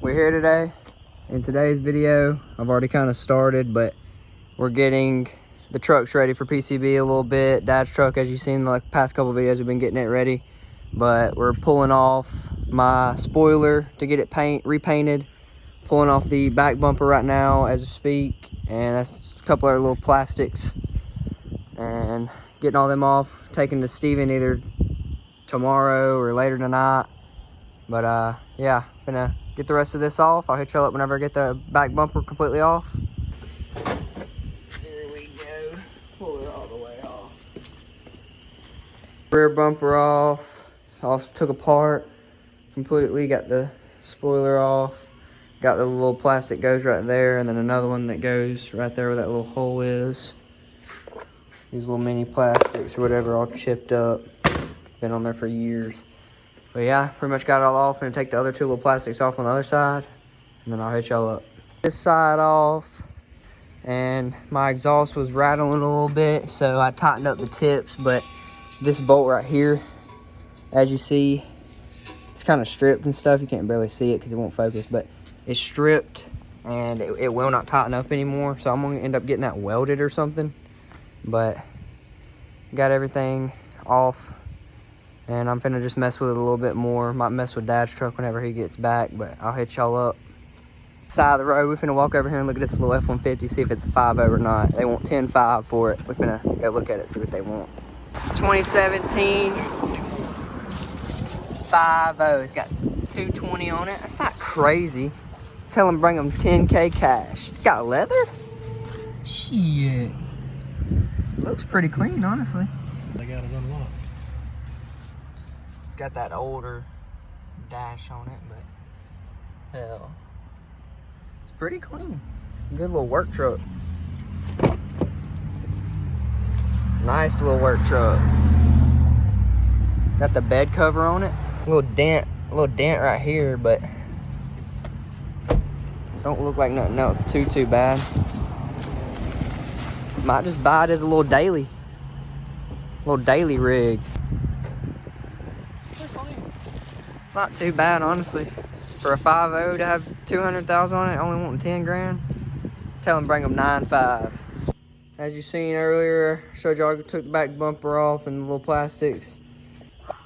we're here today. In today's video, I've already kind of started, but we're getting the trucks ready for PCB a little bit. Dad's truck, as you've seen in the past couple videos, we've been getting it ready. But we're pulling off my spoiler to get it repainted. Pulling off the back bumper right now as we speak. And that's a couple other little plastics. And getting all them off, taking to Steven either tomorrow or later tonight. But yeah, gonna get the rest of this off. I'll hit y'all up whenever I get the back bumper completely off. There we go. Pull it all the way off. Rear bumper off. Also took apart completely. Got the spoiler off. Got the little plastic goes right there, and then another one that goes right there where that little hole is. These little mini plastics or whatever, all chipped up. Been on there for years. But yeah, pretty much got it all off. And take the other two little plastics off on the other side, and then I'll hit y'all up. This side off, and my exhaust was rattling a little bit, so I tightened up the tips. But this bolt right here, as you see, it's kind of stripped and stuff. You can't barely see it because it won't focus, but it's stripped and it will not tighten up anymore. So I'm gonna end up getting that welded or something. But got everything off, and I'm finna just mess with it a little bit more. Might mess with Dad's truck whenever he gets back, but I'll hit y'all up. Side of the road, we're finna walk over here and look at this little F-150, see if it's a 5.0 or not. They want 10.5 for it. We're finna go look at it, see what they want. 2017 5.0. It's got 220 on it. That's not crazy. Tell them bring them 10K cash. It's got leather? Shit. Looks pretty clean, honestly. They got it unlocked. It's got that older dash on it, but hell, it's pretty clean. Good little work truck. Nice little work truck. Got the bed cover on it. A little dent right here, but don't look like nothing else too bad. Might just buy it as a little daily rig. Not too bad, honestly. For a 5.0 to have 200,000 on it, only wanting 10 grand. Tell them bring them 9.5. As you seen earlier, showed y'all I took the back bumper off and the little plastics.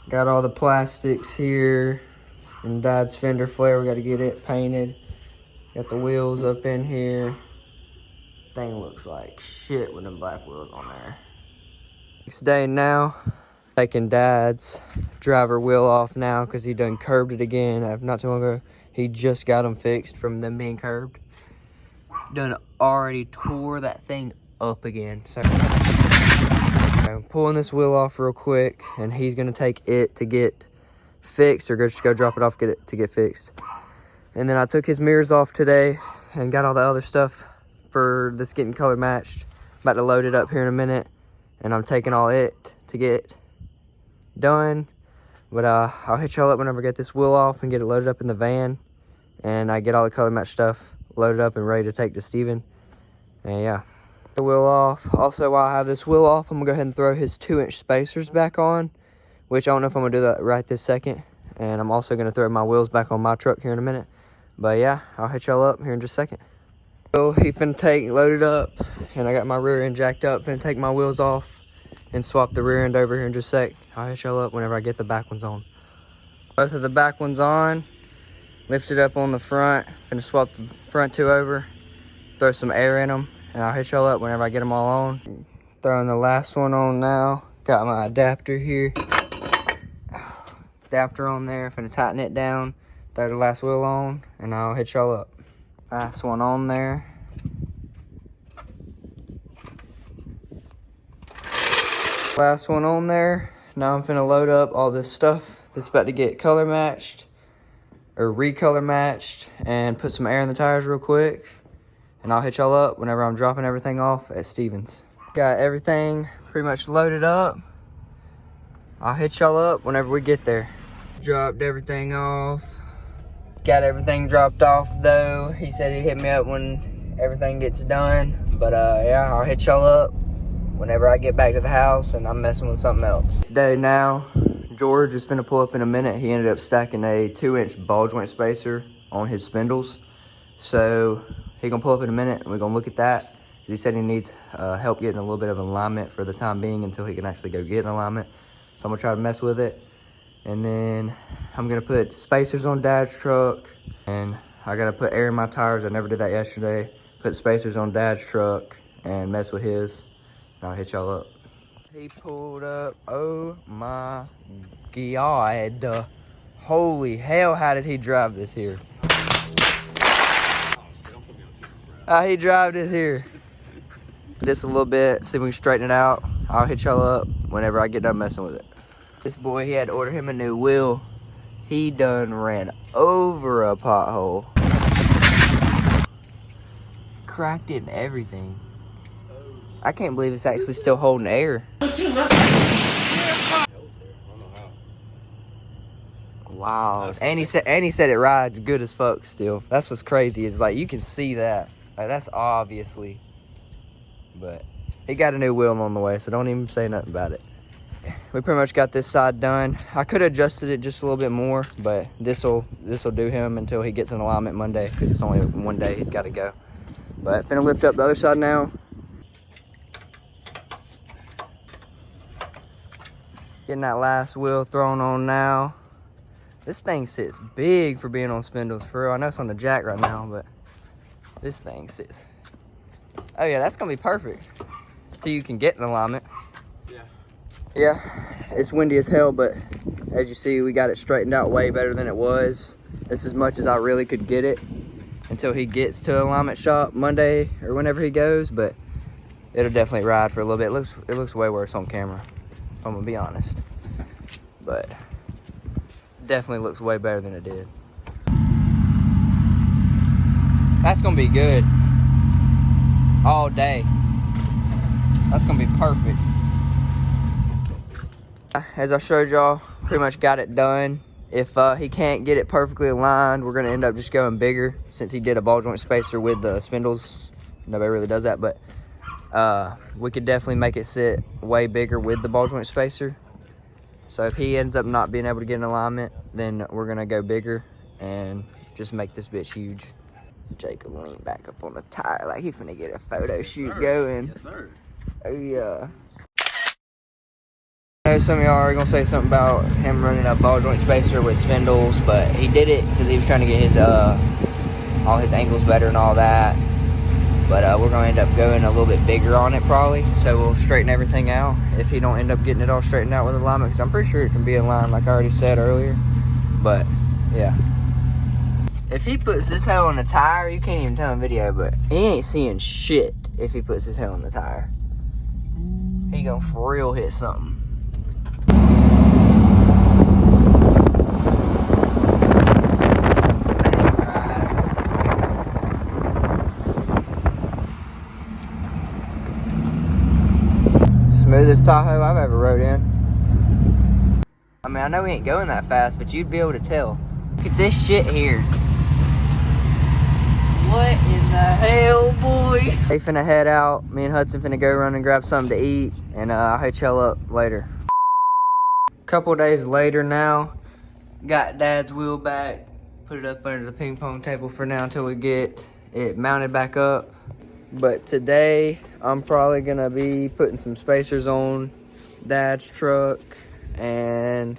Got all the plastics here. And Dad's fender flare, we got to get it painted. Got the wheels up in here. Thing looks like shit with them black wheels on there. Next day now, taking Dad's driver wheel off now because he done curbed it again. Not too long ago, he just got them fixed from them being curbed. Done already tore that thing up again. So I'm pulling this wheel off real quick, and he's gonna take it to get fixed, or just go drop it off, get it to get fixed. And then I took his mirrors off today and got all the other stuff for this getting color matched. About to load it up here in a minute, and I'm taking all it to get done. But I'll hit y'all up whenever I get this wheel off and get it loaded up in the van, and I get all the color match stuff loaded up and ready to take to Steven. And yeah, the wheel off. Also, while I have this wheel off, I'm gonna go ahead and throw his 2-inch spacers back on, which I don't know if I'm gonna do that right this second. And I'm also gonna throw my wheels back on my truck here in a minute. But yeah, I'll hit y'all up here in just a second. So he finna load it up, and I got my rear end jacked up. Finna take my wheels off and swap the rear end over here in just a sec. I'll hit y'all up whenever I get the back ones on. Both of the back ones on. Lift it up on the front. Finna swap the front two over. Throw some air in them, and I'll hit y'all up whenever I get them all on. Throwing the last one on now. Got my adapter here. Adapter on there. Finna tighten it down. Throw the last wheel on, and I'll hit y'all up. Last one on there. Last one on there. Now I'm finna load up all this stuff that's about to get color matched or recolor matched, and put some air in the tires real quick, and I'll hit y'all up whenever I'm dropping everything off at Steven's. Got everything pretty much loaded up. I'll hit y'all up whenever we get there. Dropped everything off. Got everything dropped off though. He said he'd hit me up when everything gets done. But yeah, I'll hit y'all up whenever I get back to the house and I'm messing with something else. Today now, George is finna pull up in a minute. He ended up stacking a 2-inch ball joint spacer on his spindles. So he gonna pull up in a minute and we're gonna look at that. He said he needs help getting a little bit of alignment for the time being until he can actually go get an alignment. So I'm gonna try to mess with it. And then I'm gonna put spacers on Dad's truck, and I gotta put air in my tires. I never did that yesterday. Put spacers on Dad's truck and mess with his. And I'll hit y'all up. He pulled up. Oh my God. Holy hell, how did he drive this here? How he drive this here? Just a little bit, see if we can straighten it out. I'll hit y'all up whenever I get done messing with it. This boy, he had to order him a new wheel. He done ran over a pothole. Cracked it and everything. I can't believe it's actually still holding air. Wow. And he said it rides good as fuck still. That's what's crazy, is like you can see that. Like, that's obviously. But he got a new wheel on the way, so don't even say nothing about it. We pretty much got this side done. I could have adjusted it just a little bit more, but this'll do him until he gets an alignment Monday, because it's only one day he's got to go. But finna lift up the other side now. Getting that last wheel thrown on now. This thing sits big for being on spindles, for real. I know it's on the jack right now, but this thing sits. Oh yeah, that's gonna be perfect till you can get an alignment. Yeah, it's windy as hell, but as you see, we got it straightened out way better than it was. That's as much as I really could get it until he gets to alignment shop Monday or whenever he goes, but it'll definitely ride for a little bit. It looks way worse on camera, if I'm gonna be honest. But definitely looks way better than it did. That's gonna be good all day. That's gonna be perfect. As I showed y'all, pretty much got it done. If he can't get it perfectly aligned, we're gonna end up just going bigger, since he did a ball joint spacer with the spindles. Nobody really does that, but we could definitely make it sit way bigger with the ball joint spacer. So if he ends up not being able to get an alignment, then we're gonna go bigger and just make this bitch huge. Jacob leaned back up on the tire like he finna get a photo shoot going. Yes, sir. Oh yeah. I know some of y'all are gonna say something about him running a ball joint spacer with spindles, but he did it because he was trying to get his all his angles better and all that. But we're gonna end up going a little bit bigger on it probably, so we'll straighten everything out if he don't end up getting it all straightened out with alignment, because I'm pretty sure it can be aligned like I already said earlier. But yeah, if he puts this hell on the tire, you can't even tell in video, but he ain't seeing shit if he puts his hell on the tire. He gonna for real hit something. Smoothest Tahoe I've ever rode in. I mean, I know we ain't going that fast, but you'd be able to tell. Look at this shit here. What in the hell, boy? They finna head out. Me and Hudson finna go run and grab something to eat, and I'll hit y'all up later. Couple days later now, got Dad's wheel back. Put it up under the ping pong table for now until we get it mounted back up. But today, I'm probably gonna be putting some spacers on Dad's truck and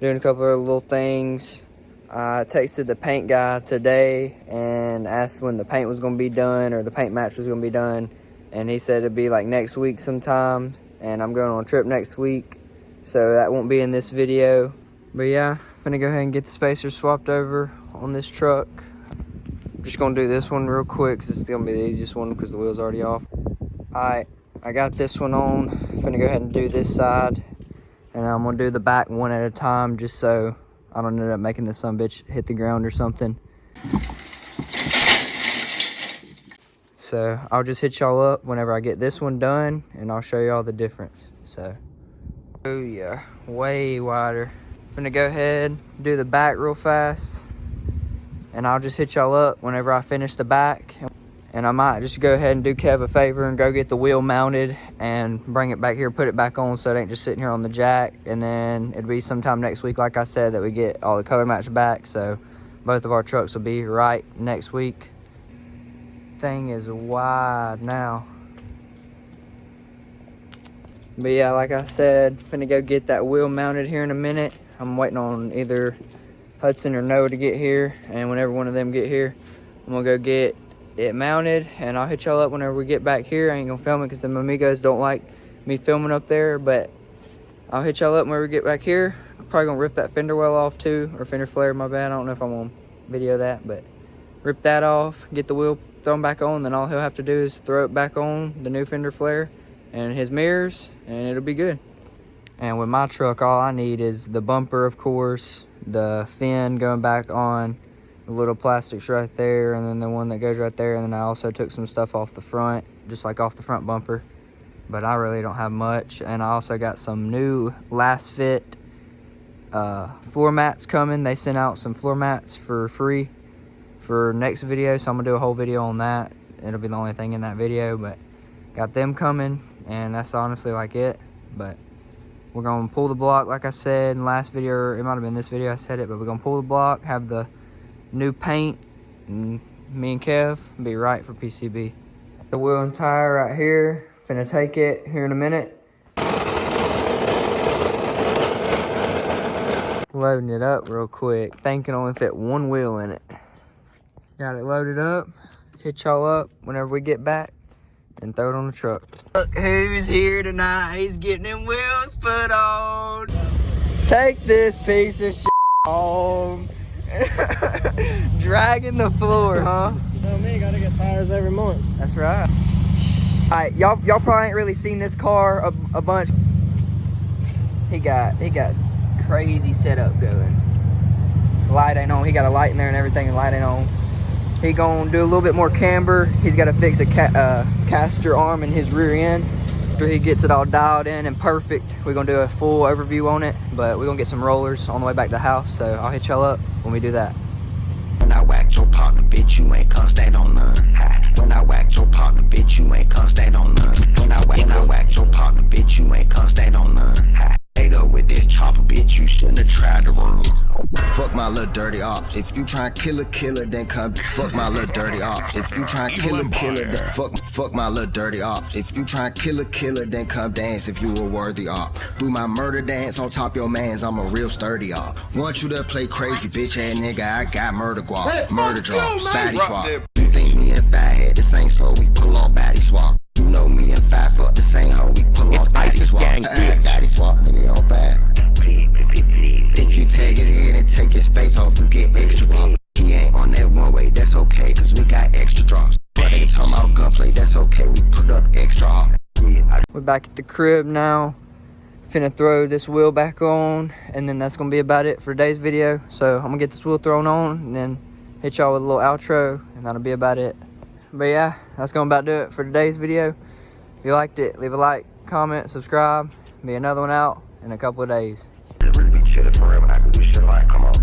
doing a couple of little things. I texted the paint guy today and asked when the paint was gonna be done, or the paint match was gonna be done. And he said it'd be like next week sometime, and I'm going on a trip next week, so that won't be in this video. But yeah, I'm gonna go ahead and get the spacers swapped over on this truck. Just gonna do this one real quick because it's gonna be the easiest one because the wheel's already off. Alright, I got this one on. I'm gonna go ahead and do this side, and I'm gonna do the back one at a time just so I don't end up making this sumbitch hit the ground or something. So I'll just hit y'all up whenever I get this one done, and I'll show y'all the difference. So, oh yeah, way wider. I'm gonna go ahead, do the back real fast, and I'll just hit y'all up whenever I finish the back. And I might just go ahead and do Kev a favor and go get the wheel mounted and bring it back here, put it back on so it ain't just sitting here on the jack. And then it'll be sometime next week, like I said, that we get all the color match back. So both of our trucks will be right next week. Thing is wide now. But yeah, like I said, finna go get that wheel mounted here in a minute. I'm waiting on either Hudson or Noah to get here, and whenever one of them get here, I'm gonna go get it mounted, and I'll hit y'all up whenever we get back here. I ain't gonna film it because them amigos don't like me filming up there, but I'll hit y'all up whenever we get back here. Probably gonna rip that fender well off too, or fender flare, my bad. I don't know if I'm gonna video that, but rip that off, get the wheel thrown back on, then all he'll have to do is throw it back on, the new fender flare and his mirrors, and it'll be good. And with my truck, all I need is the bumper, of course, the fin going back on, the little plastics right there, and then the one that goes right there. And then I also took some stuff off the front, just like off the front bumper, but I really don't have much. And I also got some new last fit floor mats coming. They sent out some floor mats for free for next video, so I'm gonna do a whole video on that. It'll be the only thing in that video, but got them coming, and that's honestly like it. But we're gonna pull the block, like I said in the last video, or it might have been this video I said it, but we're gonna pull the block, have the new paint, and me and Kev be right for PCB. The wheel and tire right here, finna take it here in a minute. Loading it up real quick. Thing can only fit one wheel in it. Got it loaded up. Hit y'all up whenever we get back and throw it on the truck. Look who's here tonight. He's getting them wheels put on. Take this piece of shit home. Dragging the floor, huh? So me, gotta get tires every month. That's right. Alright, y'all probably ain't really seen this car a bunch. He got crazy setup going. Light ain't on. He got a light in there and everything, and light ain't on. He gonna do a little bit more camber. He's got to fix a caster arm in his rear end. After he gets it all dialed in and perfect, we're gonna do a full overview on it. But we're gonna get some rollers on the way back to the house, so I'll hit y'all up when we do that. When I whacked your partner, bitch, you ain't come stand on none. When I whacked your partner, bitch, you ain't come stand on none. When I whacked your partner, bitch, you ain't come stand on none. Go with this chopper, bitch, you shouldn't have tried to run. Fuck my little dirty ops. If you try and kill a killer, then come fuck my little dirty ops. If you try and kill a killer, then fuck my little dirty ops. If you try and kill a killer, then come dance if you a worthy op. Do my murder dance on top your mans, I'm a real sturdy op. Want you to play crazy, bitch ass nigga, I got murder guap. Hey, murder drops, baddie swap. You think me and Fat had the same soul, we pull on baddie swap. You know me and Fat fuck the same hoe, we pull on baddie swap. Baddie swap, nigga on bad. If you take his head and take his face off, you get extra guap. He ain't on that one way, that's okay, cause we got extra drops. But they talking about gunplay, that's okay, we put up extra op. We're back at the crib now. Finna throw this wheel back on, and then that's gonna be about it for today's video. So I'm gonna get this wheel thrown on and then hit y'all with a little outro, and that'll be about it. But yeah, that's gonna about do it for today's video. If you liked it, leave a like, comment, subscribe. Be another one out in a couple of days. Really chillin' forever, I do this shit like, come on.